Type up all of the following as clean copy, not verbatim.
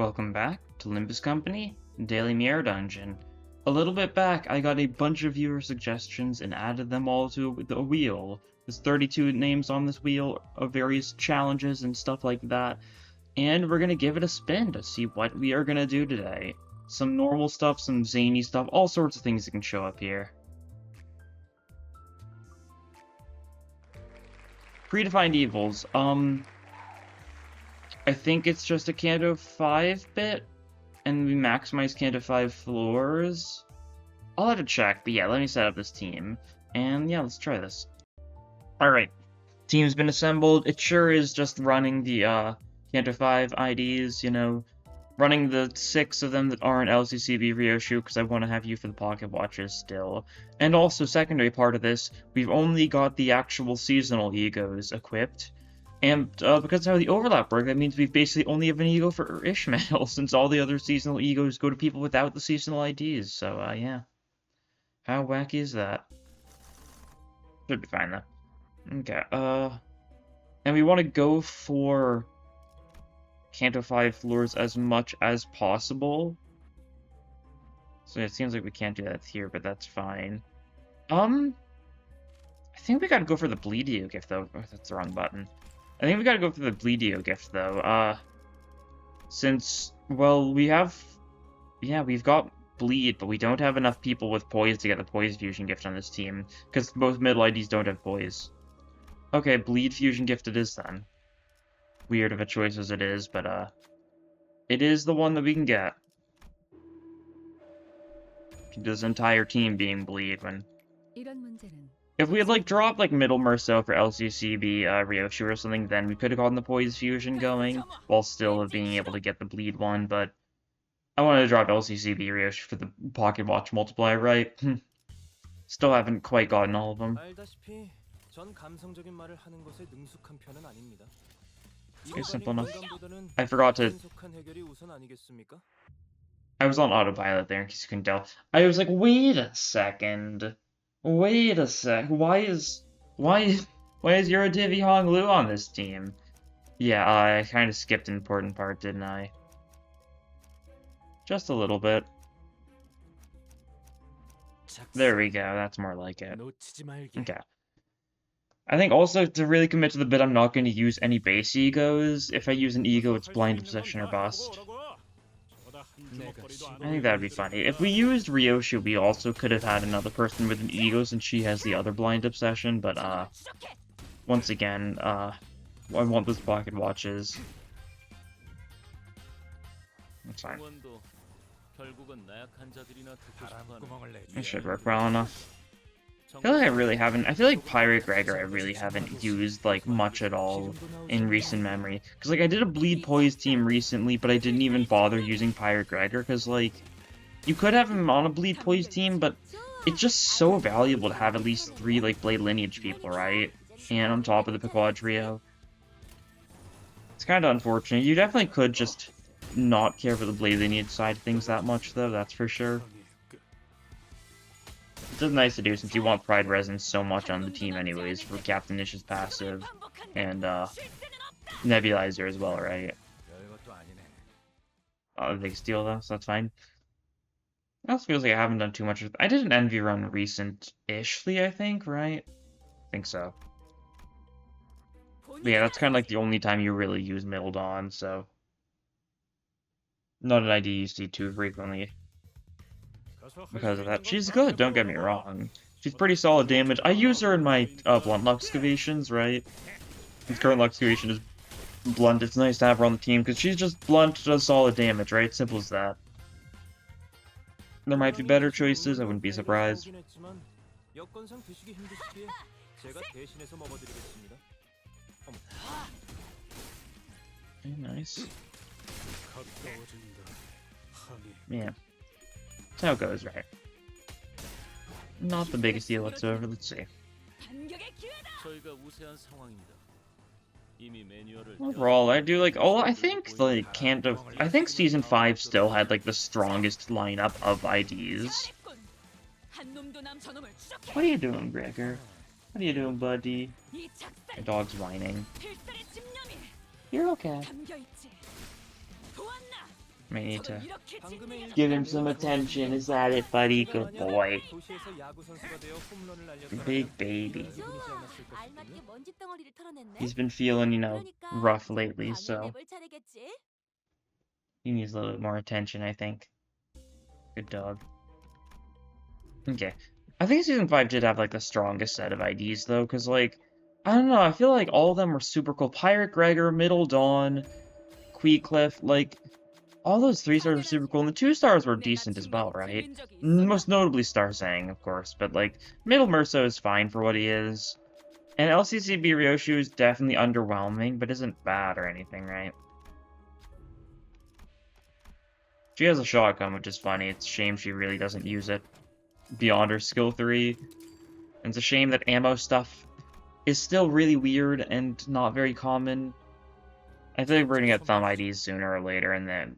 Welcome back to Limbus Company, Daily Mirror Dungeon. A little bit back, I got a bunch of viewer suggestions and added them all to the wheel. There's 32 names on this wheel of various challenges and stuff like that, and we're gonna give it a spin to see what we are gonna do today. Some normal stuff, some zany stuff, all sorts of things that can show up here. Predefined evils. I think it's just a Canto 5-bit, and we maximize Canto 5 floors. I'll have to check, but yeah, let me set up this team. And yeah, let's try this. Alright, team's been assembled. It sure is just running the Canto 5 IDs, you know, running the 6 of them that aren't LCCB Ryoshu, because I want to have you for the pocket watches still. And also, secondary part of this, we've only got the actual seasonal egos equipped. And because of how the overlap works, that means we basically only have an ego for Ishmael, since all the other seasonal egos go to people without the seasonal IDs. So, yeah. How wacky is that? Should be fine, though. Okay, and we want to go for Canto 5 floors as much as possible. So it seems like we can't do that here, but that's fine. I think we gotta go for the Bleedio gift, though. Oh, that's the wrong button. I think we gotta go for the Bleedio gift, though, since, well, we have, yeah, we've got Bleed, but we don't have enough people with Poise to get the Poise Fusion gift on this team, because both middle IDs don't have Poise. Okay, Bleed Fusion gift it is, then. Weird of a choice as it is, but, it is the one that we can get. This entire team being Bleed, when... If we had, like, dropped, like, Middle Merceau for LCCB, Ryoshu or something, then we could have gotten the Poise Fusion going, while still being able to get the Bleed one, but I wanted to drop LCCB Ryoshu for the Pocket Watch multiplier, right? Still haven't quite gotten all of them. Okay, simple enough. I forgot to... I was on autopilot there, in case you couldn't tell. I was like, wait a second... Wait a sec, why is Yorodivi Honglu on this team? Yeah, I kind of skipped an important part, didn't I? Just a little bit. There we go, that's more like it. Okay. I think also, to really commit to the bit, I'm not going to use any base egos. If I use an ego, it's blind obsession or bust. I think that'd be funny. If we used Ryoshu, we also could have had another person with an ego since she has the other blind obsession, but, once again, I want those pocket watches. That's fine. It should work well enough. I feel like I feel like Pirate Gregor I really haven't used, like, much at all in recent memory. Because, like, I did a Bleed Poise team recently, but I didn't even bother using Pirate Gregor, because, like, you could have him on a Bleed Poise team, but it's just so valuable to have at least 3, like, Blade Lineage people, right? And on top of the Pequod trio. It's kind of unfortunate. You definitely could just not care for the Blade Lineage side of things that much, though, that's for sure. It's nice to do since you want Pride Resonance so much on the team anyways for Captain Ish's passive and Nebulizer as well, right? They steal though, so that's fine. It also feels like I haven't done too much. I did an Envy run recent-ishly, I think, right? I think so. But yeah, that's kind of like the only time you really use Middle Dawn, so... Not an idea you see too frequently. Because of that. She's good, don't get me wrong. She's pretty solid damage. I use her in my blunt excavations, right? Since current excavation is blunt, it's nice to have her on the team, because she's just blunt, does solid damage, right? Simple as that. There might be better choices, I wouldn't be surprised. Okay, nice. Yeah. That's how it goes, right? Not the biggest deal whatsoever, let's see. Overall, I do like, I think, like, I think Season 5 still had, like, the strongest lineup of IDs. What are you doing, Gregor? What are you doing, buddy? My dog's whining. You're okay. May need to give him some attention. Is that it, buddy? Good boy. Big baby. He's been feeling, rough lately, so he needs a little bit more attention, I think. Good dog. Okay. I think Season 5 did have, like, the strongest set of IDs, though, because, like, I don't know, I feel like all of them were super cool. Pirate Gregor, Middle Dawn, Queecliff, like, all those 3-stars were super cool, and the 2-stars were decent as well, right? Most notably Star Sang, of course, but, like, Middle Merso is fine for what he is. And LCCB Ryoshu is definitely underwhelming, but isn't bad or anything, right? She has a shotgun, which is funny. It's a shame she really doesn't use it beyond her skill 3. And it's a shame that ammo stuff is still really weird and not very common. I think we're gonna get thumb IDs sooner or later, and then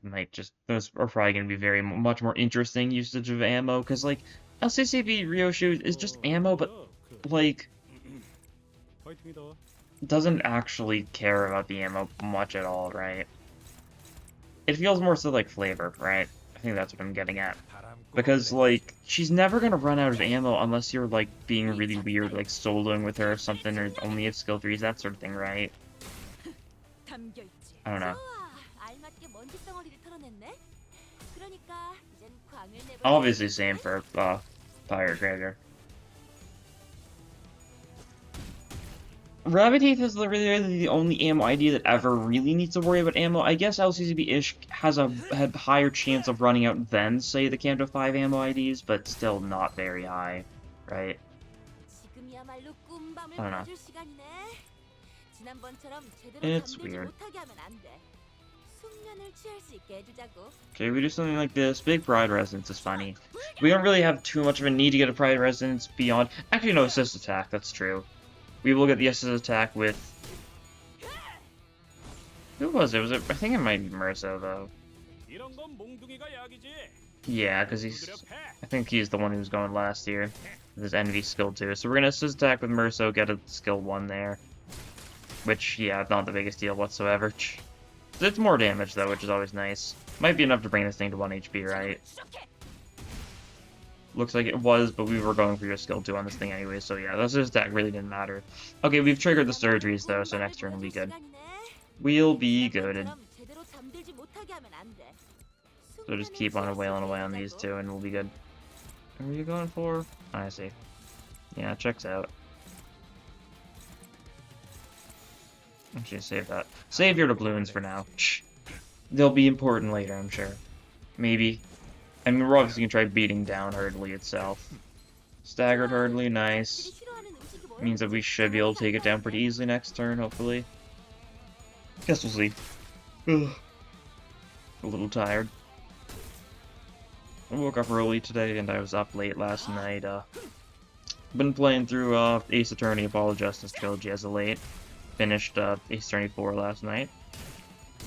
those are probably gonna be much more interesting usage of ammo, because, like, LCCB Ryoshu is just ammo, but, like, doesn't actually care about the ammo much at all, right? It feels more so like flavor, right? I think that's what I'm getting at. Because, like, she's never gonna run out of ammo unless you're, like, being really weird, like, soloing with her or something, or only have skill 3s, that sort of thing, right? I don't know. Obviously same for, Pirate Gregor. Rabbit Teeth is literally the only ammo ID that ever really needs to worry about ammo. I guess LCCB-ish has a higher chance of running out than, say, the Kanto 5 ammo IDs, but still not very high, right? I don't know. It's weird. Okay, we do something like this. Big Pride Residence is funny. We don't really have too much of a need to get a Pride Residence beyond... Actually, no, Assist Attack, that's true. We will get the Assist Attack with... Who was it? I think it might be Merso, though. Yeah, because I think he's the one who was going last year. With his Envy skill 2. So we're going to Assist Attack with Merso, get a skill 1 there. Which, yeah, not the biggest deal whatsoever. It's more damage, though, which is always nice. Might be enough to bring this thing to 1 HP, right? Looks like it was, but we were going for your skill 2 on this thing anyway, so yeah, this attack really didn't matter. Okay, we've triggered the surgeries, though, so next turn will be good. We'll be good. So just keep on wailing away on these two, and we'll be good. What are you going for? Oh, I see. Yeah, checks out. Actually, save that. Save your doubloons for now. Shh. They'll be important later, I'm sure. Maybe. I mean, we're obviously gonna try beating down Hurdley itself. Staggered Hurdley, nice. Means that we should be able to take it down pretty easily next turn, hopefully. Guess we'll see. Ugh. A little tired. I woke up early today, and I was up late last night. Been playing through Ace Attorney Apollo Justice Trilogy as of late. Finished Ace Attorney 4 last night.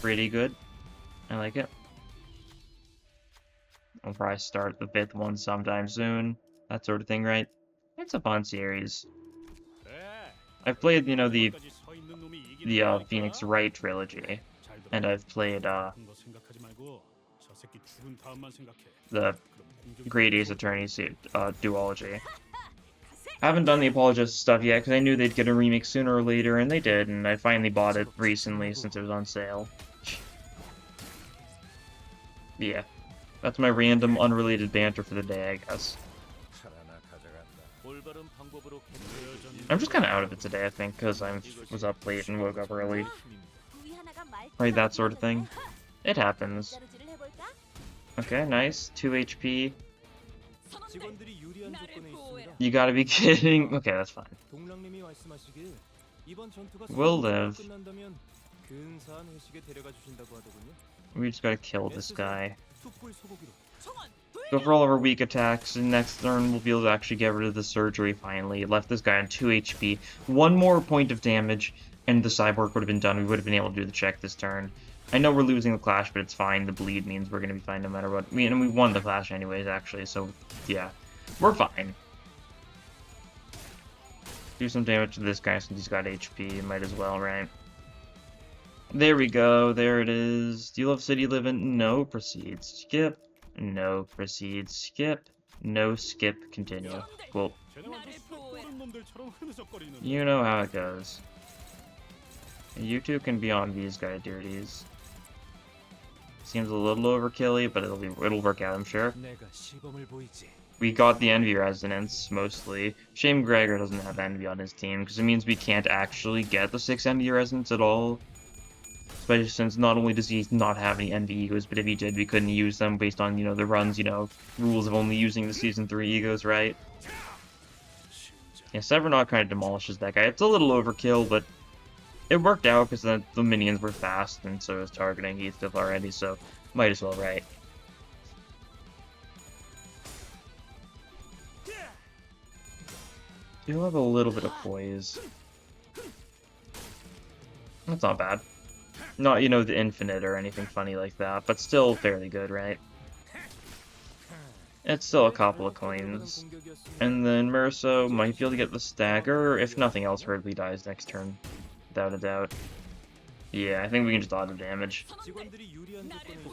Pretty good. I like it. I'll probably start the 5th one sometime soon. That sort of thing, right? It's a fun series. I've played, the Phoenix Wright trilogy. And I've played, the Great Ace Attorney duology. I haven't done the Apologist stuff yet, because I knew they'd get a remake sooner or later, and they did, and I finally bought it recently since it was on sale. Yeah. That's my random, unrelated banter for the day, I guess. I'm just kind of out of it today, I think, because I was up late and woke up early. Right, that sort of thing. It happens. Okay, nice. 2 HP. You gotta be kidding. Okay, that's fine. We'll live. We just gotta kill this guy. Go for all of our weak attacks, and next turn we'll be able to actually get rid of the surgery finally. It left this guy on 2 HP. 1 more point of damage, and the cyborg would have been done. We would have been able to do the check this turn. I know we're losing the clash, but it's fine. The bleed means we're gonna be fine no matter what. And we won the clash anyways, actually, so yeah. We're fine. Do some damage to this guy since he's got HP. Might as well, right? There we go, there it is. Do you love city living? No, proceed, skip. No, proceed, skip. No, skip, continue. Cool. You know how it goes. You two can be on these guy duties. Seems a little overkilly, but it'll work out, I'm sure. We got the Envy Resonance, mostly. Shame Gregor doesn't have Envy on his team, because it means we can't actually get the 6 Envy Resonance at all. Especially since not only does he not have any Envy Egos, but if he did, we couldn't use them based on, the runs, rules of only using the Season 3 Egos, right? Yeah, Severnot kind of demolishes that guy. It's a little overkill, but it worked out because the minions were fast, and so was targeting Heathcliff already, so might as well, right? You'll have a little bit of poise. That's not bad. Not, the infinite or anything funny like that, but still fairly good, right? It's still a couple of coins. And then Merso might be able to get the stagger, if nothing else, Hurley dies next turn. Without a doubt. Yeah, I think we can just auto damage.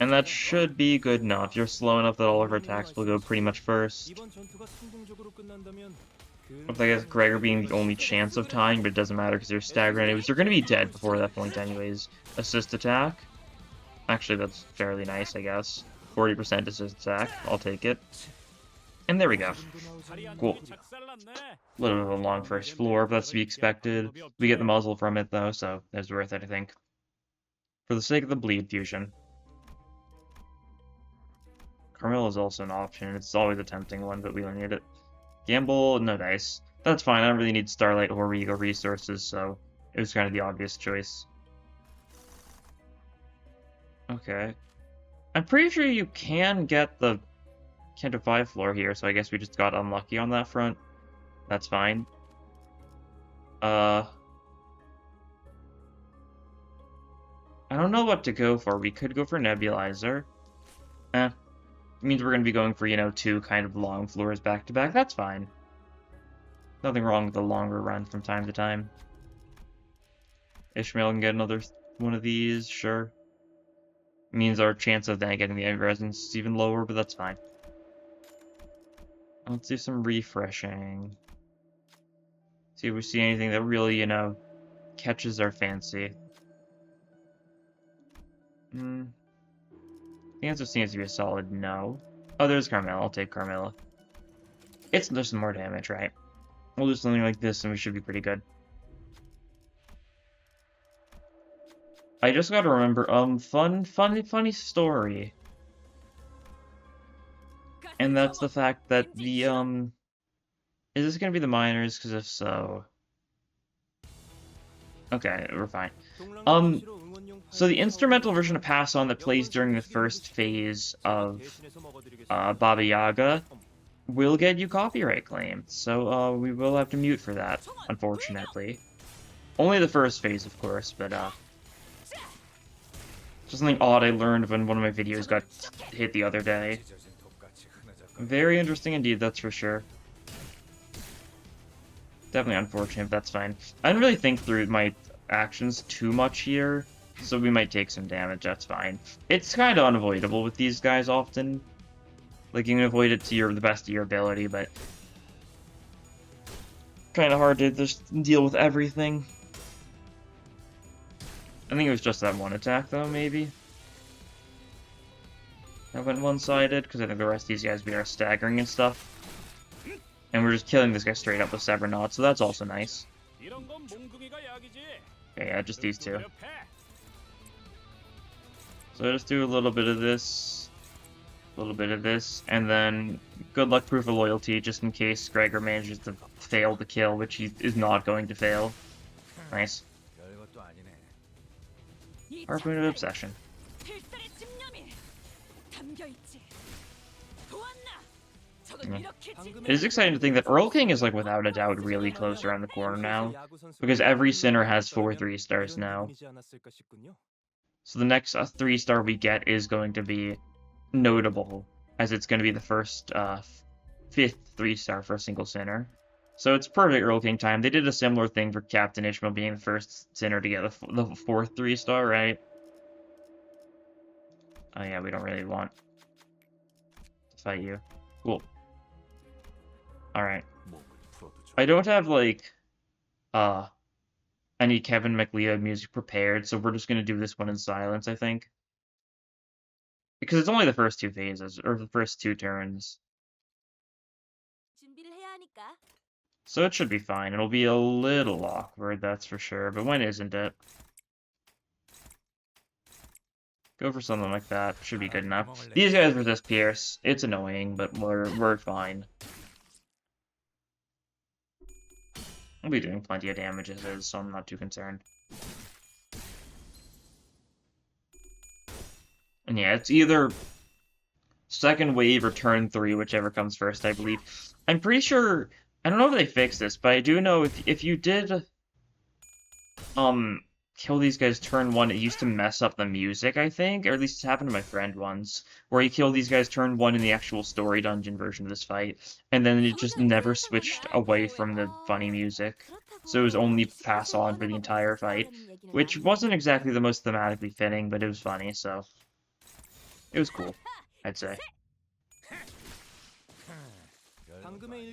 And that should be good enough. You're slow enough that all of our attacks will go pretty much first. With, I guess, Gregor being the only chance of tying, but it doesn't matter because they're staggered anyways. They're going to be dead before that point anyways. Assist attack. Actually, that's fairly nice, I guess. 40% assist attack. I'll take it. And there we go. Cool. A little bit of a long first floor, but that's to be expected. We get the muzzle from it, though, so it's worth it, I think. For the sake of the bleed fusion. Carmilla is also an option. It's always a tempting one, but we don't need it. Gamble, no dice. That's fine. I don't really need Starlight or Regal resources, so it was kind of the obvious choice. Okay. I'm pretty sure you can get the Canto 5 floor here, so I guess we just got unlucky on that front. That's fine. I don't know what to go for. We could go for Nebulizer. It means we're going to be going for, 2 kind of long floors back to back. That's fine. Nothing wrong with the longer run from time to time. Ishmael can get another one of these, sure. It means our chance of then getting the Envy Resonance is even lower, but that's fine. Let's do some refreshing. See if we see anything that really, catches our fancy. The answer seems to be a solid no. Oh, there's Carmilla. I'll take Carmilla. It's just some more damage, right? We'll do something like this and we should be pretty good. I just gotta remember, funny story. And that's the fact that the, is this gonna be the miners? Because if so... Okay, we're fine. So the instrumental version of Pass On that plays during the first phase of Baba Yaga will get you copyright claimed, so we will have to mute for that, unfortunately. Only the first phase, of course, but just something odd I learned when one of my videos got hit the other day. Very interesting indeed, that's for sure. Definitely unfortunate, but that's fine. I didn't really think through my actions too much here, so we might take some damage, that's fine. It's kind of unavoidable with these guys often. Like, you can avoid it to the best of your ability, but... kind of hard to just deal with everything. I think it was just that one attack, though, maybe? That went one-sided, because I think the rest of these guys we are staggering and stuff. And we're just killing this guy straight up with Severnot, so that's also nice. Okay, yeah, just these two. So just do a little bit of this, and then good luck proof of loyalty, just in case Gregor manages to fail the kill, which he is not going to fail. Nice. Harpoon of Obsession. It is exciting to think that Earl King is, like, without a doubt really close around the corner now, because every Sinner has 4 3-stars now. So the next 3-star we get is going to be notable, as it's going to be the first 5th 3-star for a single Sinner. So it's perfect Earl King time. They did a similar thing for Captain Ishmael being the first sinner to get the fourth 3-star, right? Oh yeah, we don't really want to fight you. Cool. Alright. I don't have, like, any Kevin McLeod music prepared, so we're just gonna do this one in silence, I think. Because it's only the first 2 phases, or the first 2 turns. So it should be fine. It'll be a little awkward, that's for sure, but when isn't it? Go for something like that. Should be good enough. These guys resist Pierce. It's annoying, but we're fine. I'll be doing plenty of damage as is, so I'm not too concerned. And yeah, it's either second wave or turn 3, whichever comes first, I believe. I'm pretty sure... I don't know if they fixed this, but I do know if you did... kill these guys turn 1, it used to mess up the music, I think? Or at least it's happened to my friend once, where he killed these guys turn 1 in the actual story dungeon version of this fight, and then it just never switched away from the funny music. So it was only pass on for the entire fight, which wasn't exactly the most thematically fitting, but it was funny, so... It was cool, I'd say.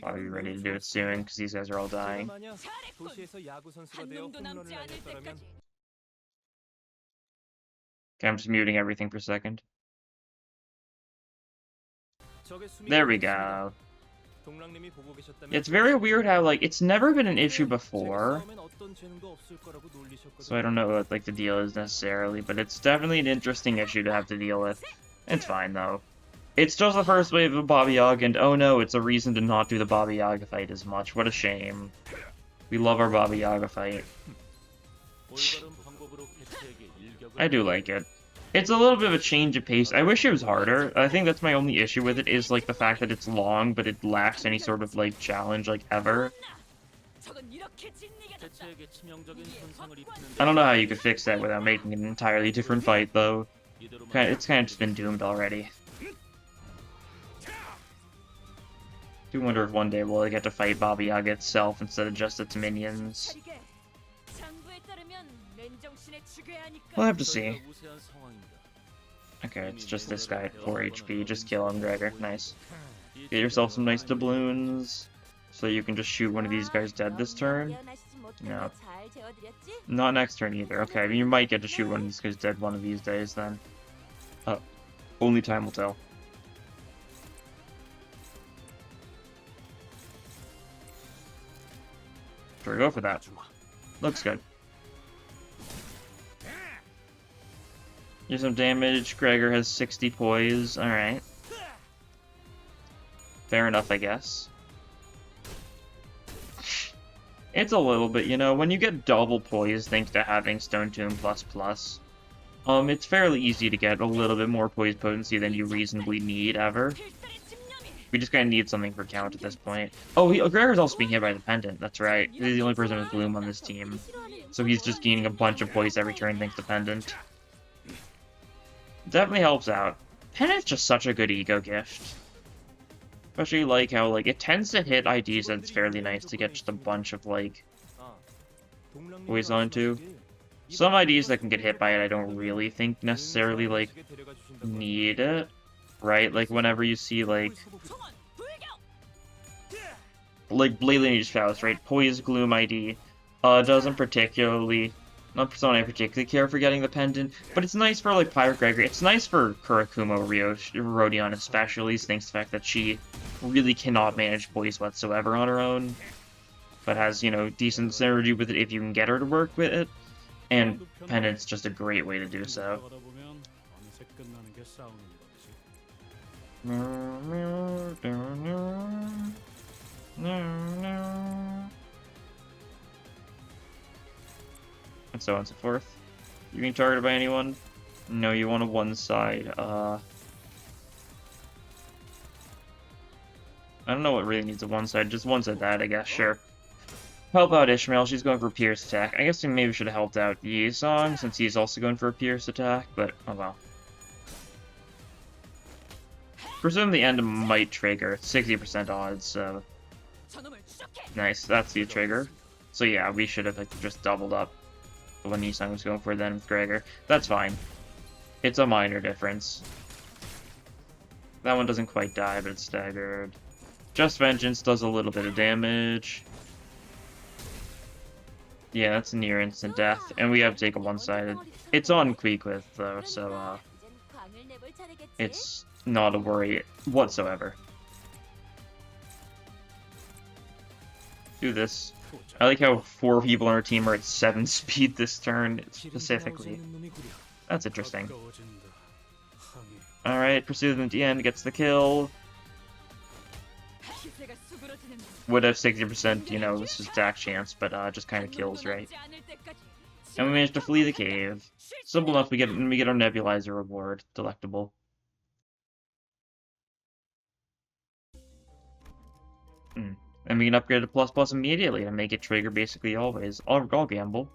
Probably ready to do it soon, because these guys are all dying. Okay, I'm just muting everything for a second. There we go. It's very weird how, like, it's never been an issue before. So I don't know what, like, the deal is necessarily, but it's definitely an interesting issue to have to deal with. It's fine, though. It's just the first wave of Baba Yaga, and oh no, it's a reason to not do the Baba Yaga fight as much. What a shame. We love our Baba Yaga fight. I do like it. It's a little bit of a change of pace. I wish it was harder. I think that's my only issue with it, is, like, the fact that it's long, but it lacks any sort of, like, challenge, like, ever. I don't know how you could fix that without making an entirely different fight, though. It's kind of just been doomed already. I do wonder if one day we'll get to fight Baba Yaga itself instead of just its minions. We'll have to see. Okay, it's just this guy at 4 HP. Just kill him, Gregor. Nice. Get yourself some nice doubloons, so you can just shoot one of these guys dead this turn. No. Not next turn either. Okay, you might get to shoot one of these guys dead one of these days then. Only time will tell. Sure, go for that. Looks good. Here's some damage. Gregor has 60 poise. Alright. Fair enough, I guess. It's a little bit, you know, when you get double poise thanks to having Stone Tomb ++, it's fairly easy to get a little bit more poise potency than you reasonably need ever. We just kind of need something for count at this point. Oh, Gregor's also being hit by the Pendant, that's right. He's the only person with Bloom on this team. So he's just gaining a bunch of poise every turn thanks to Pendant. Definitely helps out. Pendant's just such a good ego gift. Especially like how, like, it tends to hit IDs that it's fairly nice to get just a bunch of, like, poise onto. Some IDs that can get hit by it I don't really think necessarily, like, need it. Right? Like, whenever you see, like Blade Lineage Faust, right? Poise Gloom ID doesn't particularly... Not someone I particularly care for getting the Pendant, but it's nice for, like, Pirate Gregor. It's nice for Kurakumo Rodion especially, thanks to the fact that she really cannot manage poise whatsoever on her own, but has, you know, decent synergy with it if you can get her to work with it, and Pendant's just a great way to do so. And so on and so forth. You being targeted by anyone? No, you want a one side. I don't know what really needs a one side. Just one side that, I guess. Sure. Help out Ishmael. She's going for a Pierce attack. I guess we maybe should have helped out Yi-Song since he's also going for a Pierce attack, but oh well. Presume the end might trigger. 60% odds, so Nice, that's the trigger. So yeah, we should have like, just doubled up the one Nissan was going for then with Gregor. That's fine. It's a minor difference. That one doesn't quite die, but it's staggered. Just Vengeance does a little bit of damage. Yeah, that's a near instant death, and we have to take a one-sided. It's on Queequith, though, so, it's not a worry whatsoever. Do this. I like how 4 people on our team are at 7 speed this turn, specifically. That's interesting. Alright, Pursue them at the end, gets the kill. Would have 60%, you know, this is attack chance, but just kind of kills, right? And we managed to flee the cave. Simple enough, we get our nebulizer reward. Delectable. And we can upgrade to ++ immediately to make it trigger basically always. I'll gamble.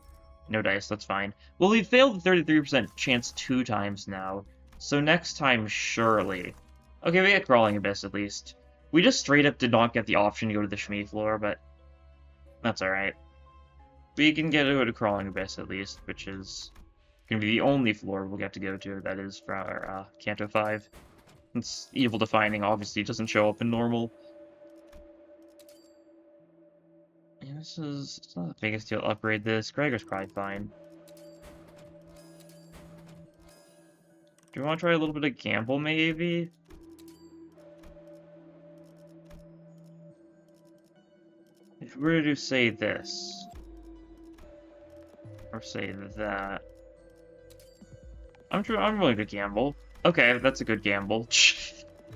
No dice, that's fine. Well, we failed the 33% chance 2 times now. So next time, surely. Okay, we get Crawling Abyss at least. We just straight up did not get the option to go to the Shmee floor, but that's alright. We can go to Crawling Abyss at least, which is going to be the only floor we'll get to go to, that is for our Canto 5. It's Evil Defining, obviously, doesn't show up in normal. Yeah, it's not the biggest deal to upgrade this. Gregor's probably fine. Do you want to try a little bit of gamble, maybe? If we were to say this, or say that, I'm willing to gamble. Okay, that's a good gamble.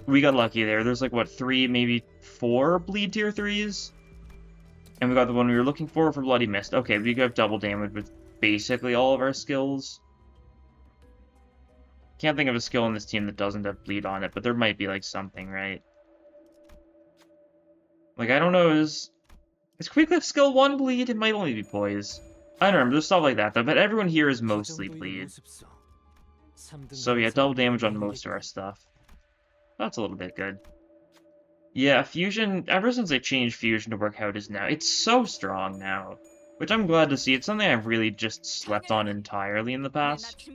We got lucky there. There's like, what, 3, maybe 4 bleed tier 3s? And we got the one we were looking for Bloody Mist. Okay, we have double damage with basically all of our skills. Can't think of a skill in this team that doesn't have bleed on it, but there might be like something, right? Like, I don't know, is Queequith skill 1 bleed? It might only be poise. I don't know, there's stuff like that though, but everyone here is mostly bleed. So yeah, double damage on most of our stuff. That's a little bit good. Yeah, Fusion, ever since I changed Fusion to work how it is now, it's so strong now. Which I'm glad to see. It's something I've really just slept on entirely in the past.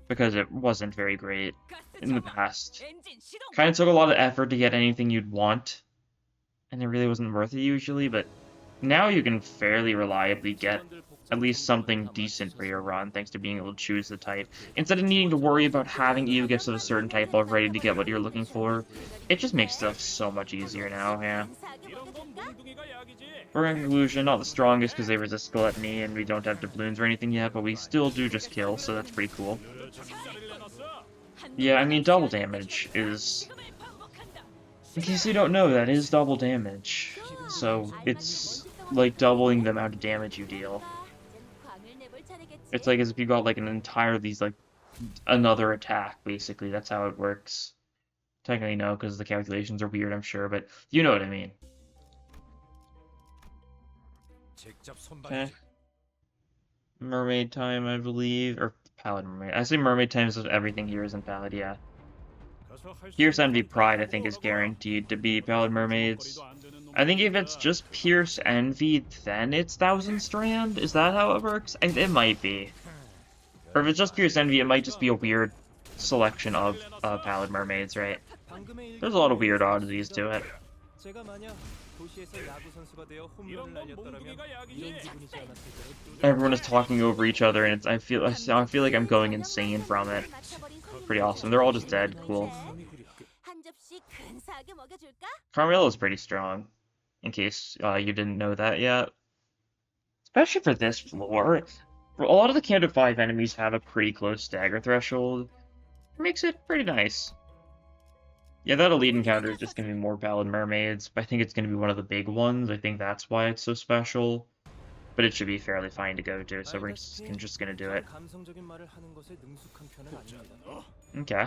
Because it wasn't very great in the past. Kind of took a lot of effort to get anything you'd want. And it really wasn't worth it usually, but now you can fairly reliably get at least something decent for your run, thanks to being able to choose the type. Instead of needing to worry about having EO gifts of a certain type already to get what you're looking for, it just makes stuff so much easier now, yeah. For conclusion, not the strongest because they resist Gluttony and we don't have doubloons or anything yet, but we still do just kill, so that's pretty cool. Yeah, I mean, double damage is... In case you don't know, that is double damage. So, it's like doubling the amount of damage you deal. It's like as if you got like an entire another attack, basically. That's how it works. Technically no, because the calculations are weird, I'm sure, but you know what I mean. Okay. Mermaid time, I believe, or Paladin Mermaid. I say Mermaid time is everything here is in Palad, yeah. Pierce Envy Pride, I think, is guaranteed to be Paladin Mermaids. I think if it's just Pierce Envy, then it's Thousand Strand? Is that how it works? It might be. Or if it's just Pierce Envy, it might just be a weird selection of Paladin Mermaids, right? There's a lot of weird oddities to it. Everyone is talking over each other, and I feel like I'm going insane from it. Pretty awesome. They're all just dead. Cool. Carmelo is pretty strong, in case you didn't know that yet. Especially for this floor. A lot of the Canto 5 enemies have a pretty close stagger threshold. It makes it pretty nice. Yeah, that elite encounter is just going to be more Paladin Mermaids, but I think it's going to be one of the big ones. I think that's why it's so special. But it should be fairly fine to go to, so we're just going to do it. Okay.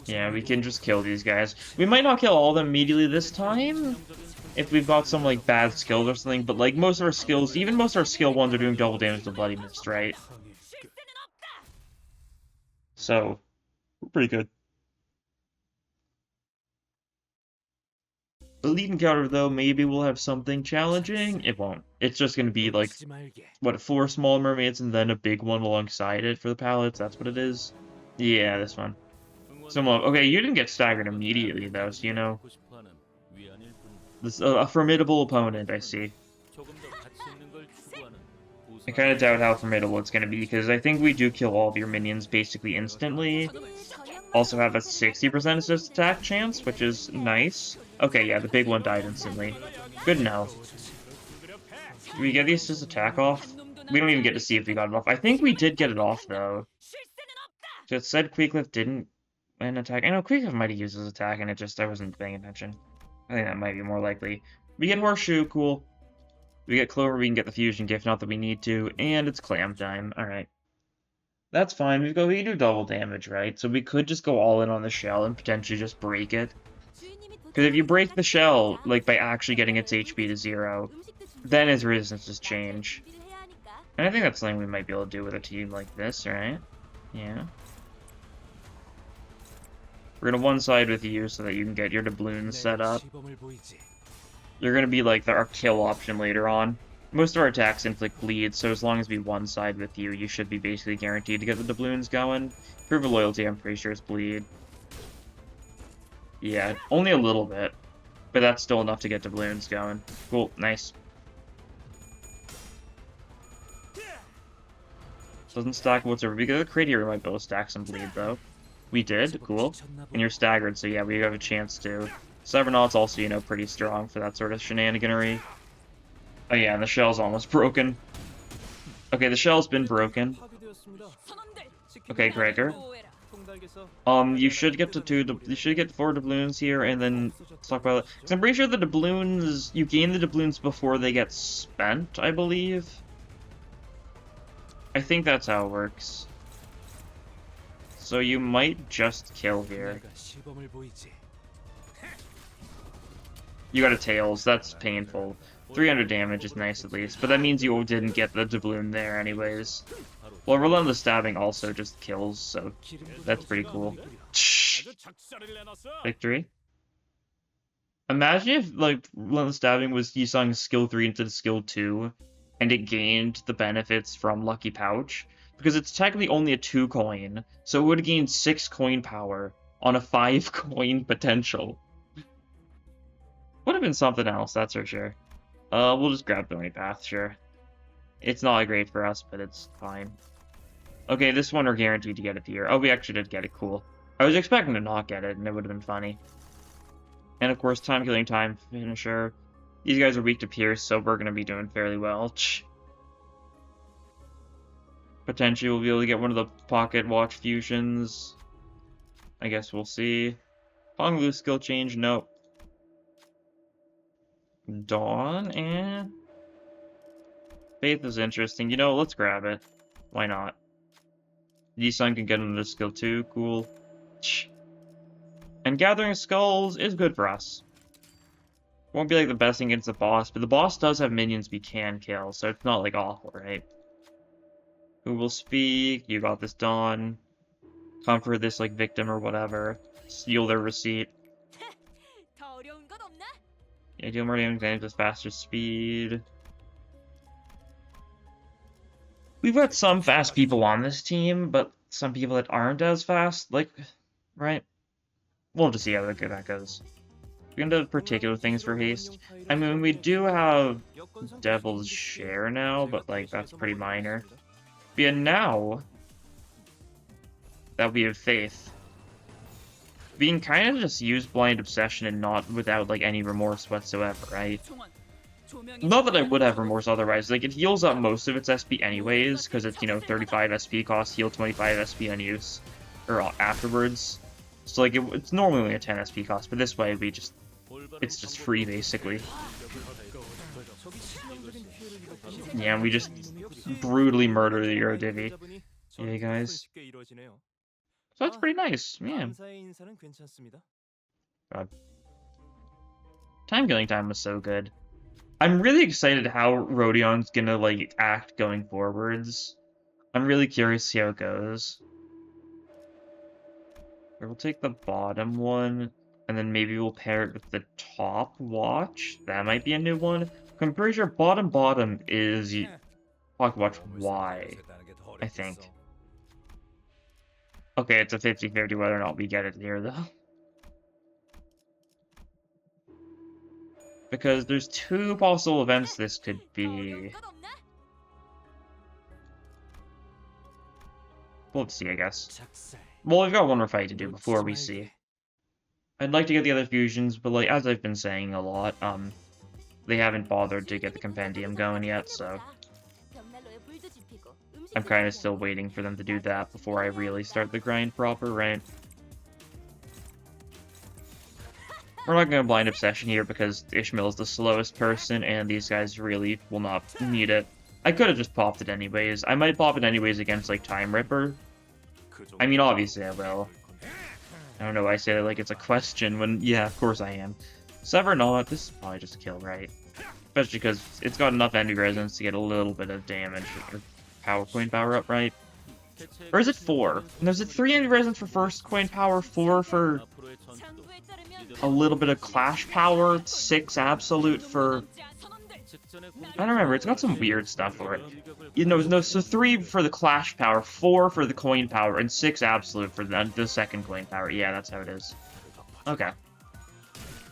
Yeah, we can just kill these guys. We might not kill all of them immediately this time, if we've got some, like, bad skills or something, but, like, most of our skills, even most of our skill ones are doing double damage to Bloody Mist, right? So, we're pretty good. Elite Encounter, though, maybe we'll have something challenging. It won't. It's just going to be like, what, 4 small mermaids and then a big one alongside it for the pallets? That's what it is? Yeah, this one. Okay, you didn't get staggered immediately, though, so you know. This a formidable opponent, I see. I kind of doubt how formidable it's going to be, because I think we do kill all of your minions basically instantly. Also have a 60% assist attack chance, which is nice. Okay, yeah, the big one died instantly. Good now. Do we get the assist attack off? We don't even get to see if we got it off. I think we did get it off, though. So it said Queecliff didn't an attack. I know Queecliff might have used his attack, and I wasn't paying attention. I think that might be more likely. We get Horseshoe, cool. We get Clover, we can get the Fusion Gift, not that we need to, and it's Clam time. Alright. That's fine, we do double damage, right? So we could just go all in on the shell and potentially just break it. Because if you break the shell, like, by actually getting its HP to 0, then its resistances change. And I think that's something we might be able to do with a team like this, right? Yeah. We're gonna one-side with you so that you can get your doubloons set up. You're gonna be like our kill option later on. Most of our attacks inflict bleed, so as long as we one-side with you, you should be basically guaranteed to get the doubloons going. Proof of loyalty, I'm pretty sure it's bleed. Yeah, only a little bit. But that's still enough to get doubloons going. Cool, nice. Doesn't stack whatsoever. We got a crate here, we might be able to stack some bleed, though. We did, cool. And you're staggered, so yeah, we have a chance to. Cybernaut's also, you know, pretty strong for that sort of shenaniganery. Oh yeah, and the shell's almost broken. Okay, the shell's been broken. Okay, Gregor. You should get you should get 4 doubloons here, and then let's talk about it. Because I'm pretty sure the doubloons, you gain the doubloons before they get spent, I believe. I think that's how it works. So you might just kill here. You got a Tails, that's painful. 300 damage is nice at least, but that means you didn't get the doubloon there anyways. Well, Relentless Stabbing also just kills, so that's pretty cool. Victory. Imagine if, like, Relentless Stabbing was you sung skill 3 into the skill 2, and it gained the benefits from Lucky Pouch. Because it's technically only a 2 coin, so it would have gained 6 coin power on a 5 coin potential. Would have been something else, that's for sure. We'll just grab Thorny Path, sure. It's not great for us, but it's fine. Okay, this one we're guaranteed to get it here. Oh, we actually did get it, cool. I was expecting to not get it, and it would have been funny. And of course, Time-Killing Time finisher. These guys are weak to Pierce, so we're gonna be doing fairly well. Potentially we'll be able to get one of the Pocket Watch fusions. I guess we'll see. Pong Lu skill change, nope. Dawn, and Faith is interesting. You know, let's grab it. Why not? Yi-Sun can get into skill 2, cool. And Gathering Skulls is good for us. Won't be like the best thing against the boss, but the boss does have minions we can kill, so it's not like awful, right? Who will speak? You got this, Dawn. Comfort this like victim or whatever. Steal their receipt. Yeah, deal more damage with faster speed. We've got some fast people on this team, but some people that aren't as fast, like, right? We'll just see how that goes. We can do particular things for haste. I mean, we do have Devil's Share now, but, like, that's pretty minor. But yeah, now that we have Faith, we can kind of just use Blind Obsession and not without, like, any remorse whatsoever, right? Not that I would have remorse otherwise. Like, it heals up most of its SP anyways, because it's, you know, 35 SP cost, heal 25 SP on use, or afterwards. So, like, it's normally only a 10 SP cost, but this way it's just free, basically. Yeah, and we just brutally murder the Euro Divi. Yeah, guys. So that's pretty nice, man. God. Time-Killing Time was so good. I'm really excited how Rhodion's gonna, like, act going forwards. I'm really curious to see how it goes. We'll take the bottom one. And then maybe we'll pair it with the top watch. That might be a new one. I'm pretty sure bottom is Pocket Watch Y, I think. Okay, it's a 50-50 whether or not we get it here, though. Because there's two possible events this could be. We'll have to see, I guess. Well, we've got one more fight to do before we see. I'd like to get the other fusions, but like, as I've been saying a lot, they haven't bothered to get the compendium going yet, so I'm kind of still waiting for them to do that before I really start the grind proper, right? We're not going to blind obsession here because Ishmael is the slowest person and these guys really will not need it. I could have just popped it anyways. I might pop it anyways against like Time Ripper. I mean, obviously I will. I don't know why I say that like it's a question when, yeah, of course I am. Sever not, this is probably just a kill, right? Especially because it's got enough envy resonance to get a little bit of damage or power coin power up, right? Or is it 4? No, is it 3 envy resonance for first coin power, 4 for a little bit of clash power, 6 absolute for... I don't remember, it's got some weird stuff for it. You know, no, so 3 for the clash power, 4 for the coin power, and 6 absolute for the second coin power. Yeah, that's how it is. Okay.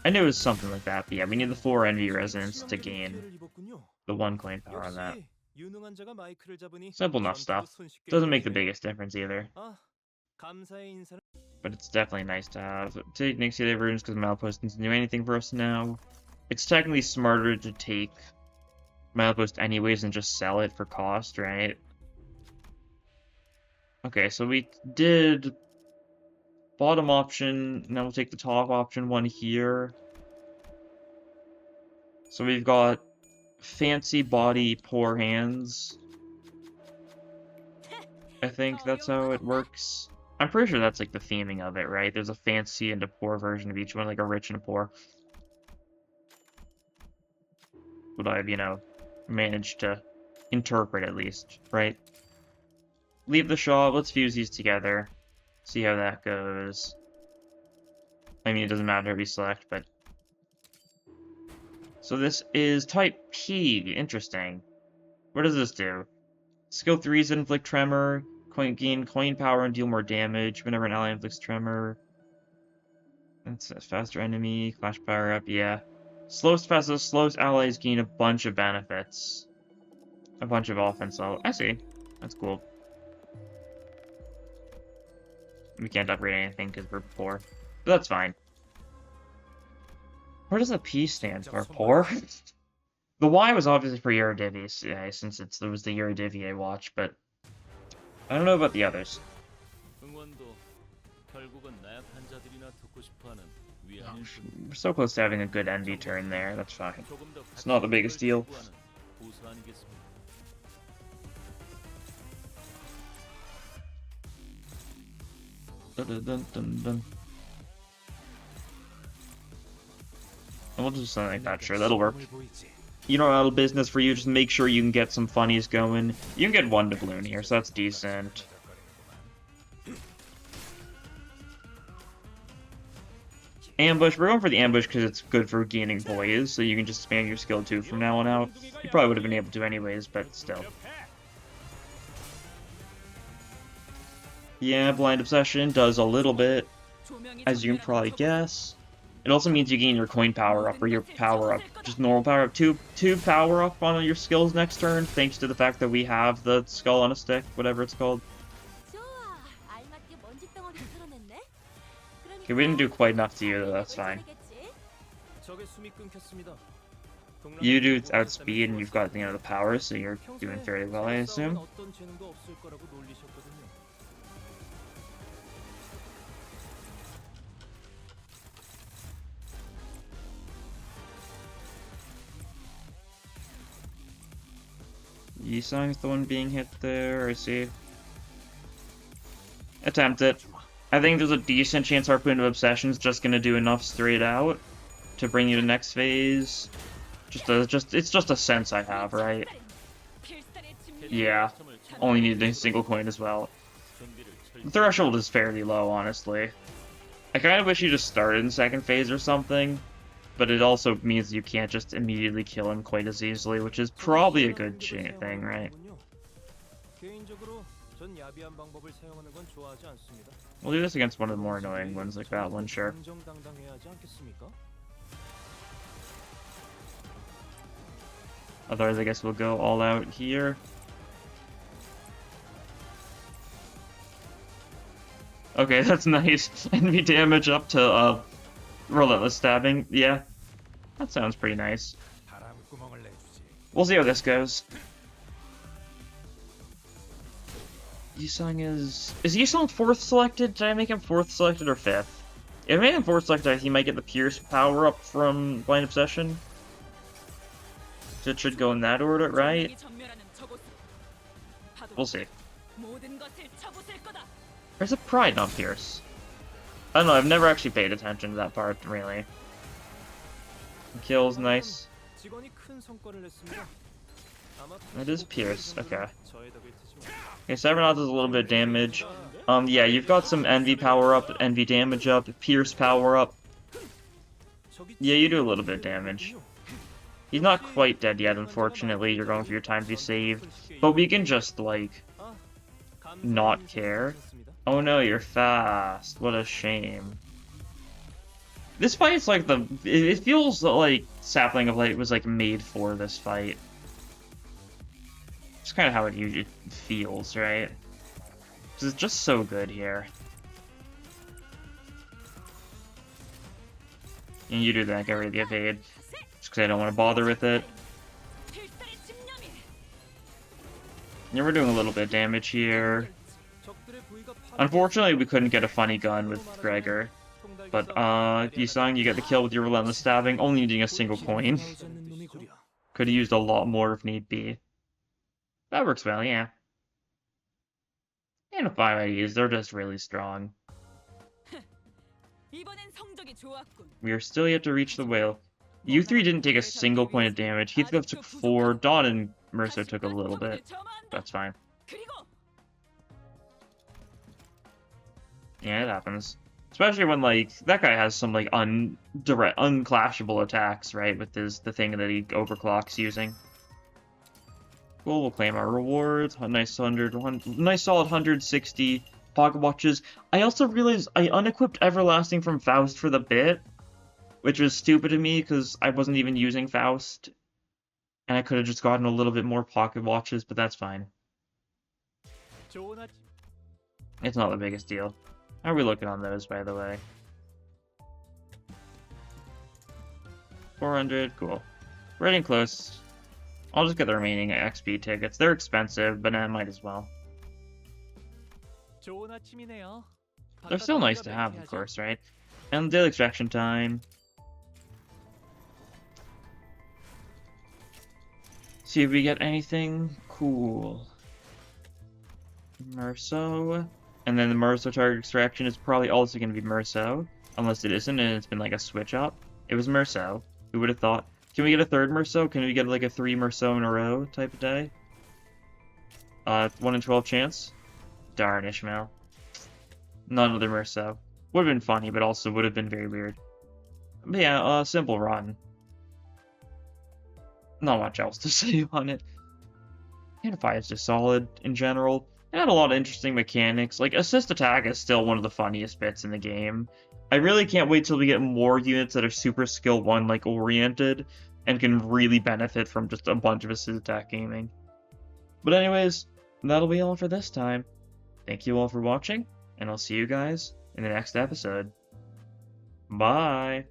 I knew it was something like that, but yeah, we need the 4 envy resonance to gain the 1 coin power on that. Simple enough stuff. Doesn't make the biggest difference either. But it's definitely nice to have. Take Nixie runes because Milepost doesn't do anything for us now. It's technically smarter to take Milepost anyways and just sell it for cost, right? Okay, so we did bottom option, now we'll take the top option one here. So we've got fancy body, poor hands. I think that's how it works. I'm pretty sure that's like the theming of it, right? There's a fancy and a poor version of each one, like a rich and a poor. What I've, you know, managed to interpret at least, right? Leave the shop, let's fuse these together. See how that goes. I mean, it doesn't matter who we select, but... So this is type P. Interesting. What does this do? Skill 3s inflict tremor, gain coin power and deal more damage whenever an ally inflicts tremor. That's a faster enemy, clash power up, yeah. Slowest fastest, slowest allies gain a bunch of benefits. A bunch of offense level. I see. That's cool. We can't upgrade anything because we're poor. But that's fine. What does the P stand for? Poor? The Y was obviously for Eurydice, yeah, since it was the Eurydice watch, but I don't know about the others. We're so close to having a good envy turn there, that's fine. It's not the biggest deal. Dun, dun, dun, dun, dun. And we'll do something like that, sure, that'll work. You know, out of business for you, just make sure you can get some funnies going. You can get 1 doubloon here, so that's decent. Ambush, we're going for the ambush because it's good for gaining poise, so you can just spam your skill 2 from now on out. You probably would have been able to anyways, but still. Yeah, Blind Obsession does a little bit, as you can probably guess. It also means you gain your coin power up, or your power up, just normal power up, 2 power up on your skills next turn, thanks to the fact that we have the skull on a stick, whatever it's called. Okay, we didn't do quite enough to you, though, that's fine. You do outspeed, and you've got, you know, the power, so you're doing fairly well, I assume. Yisang's the one being hit there, I see. Attempt it. I think there's a decent chance Harpoon of Obsession's just gonna do enough straight out to bring you to next phase. It's just a sense I have, right? Yeah. Only need a single coin as well. The threshold is fairly low, honestly. I kind of wish you just started in second phase or something, but it also means you can't just immediately kill him quite as easily, which is probably a good thing, right? We'll do this against one of the more annoying ones like that one, sure. Otherwise, I guess we'll go all out here. Okay, that's nice. Envy damage up to, relentless stabbing. Yeah, that sounds pretty nice. We'll see how this goes. Yusung is Yusung 4th selected? Did I make him 4th selected or 5th? If I made him 4th selected, I think he might get the Pierce power up from Blind Obsession. So it should go in that order, right? We'll see. There's a Pride, not Pierce. I don't know, I've never actually paid attention to that part, really. Kill's nice. It is Pierce, okay. Okay, Cybernaut does a little bit of damage. Yeah, you've got some Envy power up, Envy damage up, Pierce power up. Yeah, you do a little bit of damage. He's not quite dead yet, unfortunately. You're going for your time to be saved. But we can just, like, not care. Oh no, you're fast. What a shame. This fight's like it feels like Sapling of Light was like made for this fight. It's kind of how it usually feels, right? Because it's just so good here. And you do that, get rid of the evade. Just because I don't want to bother with it. Yeah, we're doing a little bit of damage here. Unfortunately, we couldn't get a funny gun with Gregor. But, Yusung, you get the kill with your relentless stabbing, only needing a single coin. Could have used a lot more if need be. That works well, yeah. And the 5 IDs, they're just really strong. We are still yet to reach the whale. You 3 didn't take a single point of damage. Heathcliff took 4. Dawn and Mercer took a little bit. That's fine. Yeah, it happens. Especially when, like, that guy has some, like, unclashable attacks, right? With the thing that he overclocks using. Cool, we'll claim our rewards. A nice solid 160 pocket watches. I also realized I unequipped Everlasting from Faust for the bit, which was stupid of me because I wasn't even using Faust. And I could have just gotten a little bit more pocket watches, but that's fine. It's not the biggest deal. How are we looking on those, by the way? 400, cool. We're getting close. I'll just get the remaining XP tickets. They're expensive, but I might as well. They're still nice to have, of course, right? And daily extraction time. See if we get anything cool. Merceau. And then the Merceau target extraction is probably also going to be Merceau. Unless it isn't and it's been like a switch up. It was Merceau. Who would have thought? Can we get a third Merceau? Can we get like a 3 Merceau in a row type of day? 1 in 12 chance? Darn, Ishmael. Not another Merceau. Would have been funny, but also would have been very weird. But yeah, simple run. Not much else to say on it. Canify is just solid in general. It had a lot of interesting mechanics. Like, assist attack is still one of the funniest bits in the game. I really can't wait till we get more units that are super skill 1 like oriented and can really benefit from just a bunch of assist attack gaming. But anyways, that'll be all for this time. Thank you all for watching, and I'll see you guys in the next episode. Bye!